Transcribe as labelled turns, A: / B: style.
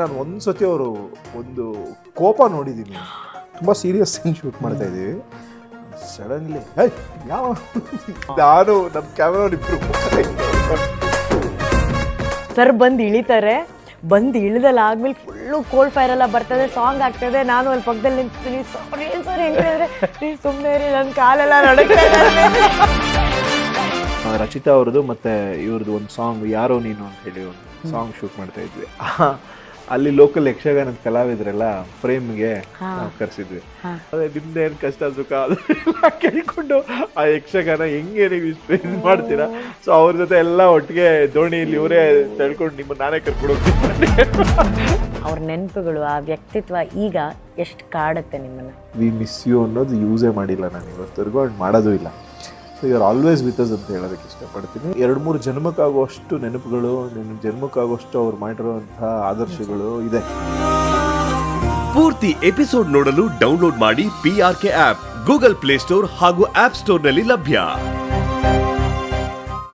A: ನಾನು ಒಂದ್ಸತಿ ಅವರು ಒಂದು ಕೋಪ ನೋಡಿದ್ದೀನಿ, ತುಂಬ ಸೀರಿಯಸ್ ಸೀನ್ ಶೂಟ್ ಮಾಡ್ತಾ ಇದ್ದೀವಿ, ಸಡನ್ಲಿ ಯಾವ ನಾನು ನಮ್ಮ ಕ್ಯಾಮ್ರಾ ಇಬ್ರು
B: ಸರ್ ಬಂದು ಇಳಿತಾರೆ, ಬಂದು ಇಳಿದಲ್ಲ ಆದ್ಮೇಲೆ ಫುಲ್ಲು ಕೋಲ್ಡ್ ಫೈರ್ ಎಲ್ಲ ಬರ್ತದೆ, ಸಾಂಗ್ ಆಗ್ತದೆ, ನಾನು ಅಲ್ಲಿ ಪಕ್ಕದಲ್ಲಿ ನಿಂತೀನಿ, ಸಾರಿ ಸರ್ ಹೇಳಿದ್ರೆ ಪ್ಲೀಸ್ ಸುಮ್ಮನೆ ರೀ, ನನ್ನ ಕಾಲೆಲ್ಲ ನಡುಗ್ತಾ ಇದೆ.
A: ರಚಿತಾ ಅವ್ರದ್ದು ಮತ್ತೆ ಇವ್ರದ್ದು ಒಂದು ಸಾಂಗ್ ಯಾರೋ ನೀನು ಅಂತ ಹೇಳಿ ಒಂದು ಸಾಂಗ್ ಶೂಟ್ ಮಾಡ್ತಾ ಇದ್ವಿ. ಅಲ್ಲಿ ಲೋಕಲ್ ಯಕ್ಷಗಾನದ ಕಲಾವಿದರೆಲ್ಲ ಫ್ರೇಮ್ಗೆ ನಾವು ಕರೆಸಿದ್ವಿ. ಅದೇ ನಿಮ್ದೇನು ಕಷ್ಟ ಸುಖ ಅದೆಲ್ಲ ಕೇಳ್ಕೊಂಡು ಆ ಯಕ್ಷಗಾನ ಹೆಂಗೆ ನೀವು ಇದು ಮಾಡ್ತೀರಾ, ಸೊ ಅವ್ರ ಜೊತೆ ಎಲ್ಲ ಒಟ್ಟಿಗೆ ದೋಣಿಯಲ್ಲಿ ಇವರೇ ತಳ್ಕೊಂಡು ನಿಮ್ಮ ನಾನೇ ಕರ್ಕೊಂಡು ಹೋಗ್ತೀನಿ.
B: ಅವ್ರ ನೆನಪುಗಳು, ಆ ವ್ಯಕ್ತಿತ್ವ ಈಗ ಎಷ್ಟು ಕಾಡುತ್ತೆ ನಿಮ್ಮನ್ನ.
A: ವಿ ಮಿಸ್ ಯು ಅನ್ನೋದು ಯೂಸೇ ಮಾಡಿಲ್ಲ ನಾನು ಇವತ್ತರೆಗೂ, ಅದು ಮಾಡೋದು ಇಲ್ಲ. So you are always with us ಅಂತ ಹೇಳೋದಕ್ಕೆ ಇಷ್ಟಪಡ್ತೀನಿ. 2-3 ಜನ್ಮಕ್ಕಾಗುವಷ್ಟು ನೆನಪುಗಳು, ನಿಮ್ಮ ಜನ್ಮಕ್ಕಾಗುವಷ್ಟು ಅವ್ರು ಮಾಡಿರುವಂತಹ ಆದರ್ಶಗಳು ಇದೆ.
C: ಪೂರ್ತಿ ಎಪಿಸೋಡ್ ನೋಡಲು ಡೌನ್ಲೋಡ್ ಮಾಡಿ PRK ಆಪ್, ಗೂಗಲ್ ಪ್ಲೇಸ್ಟೋರ್ ಹಾಗೂ ಆಪ್ ಸ್ಟೋರ್ನಲ್ಲಿ ಲಭ್ಯ.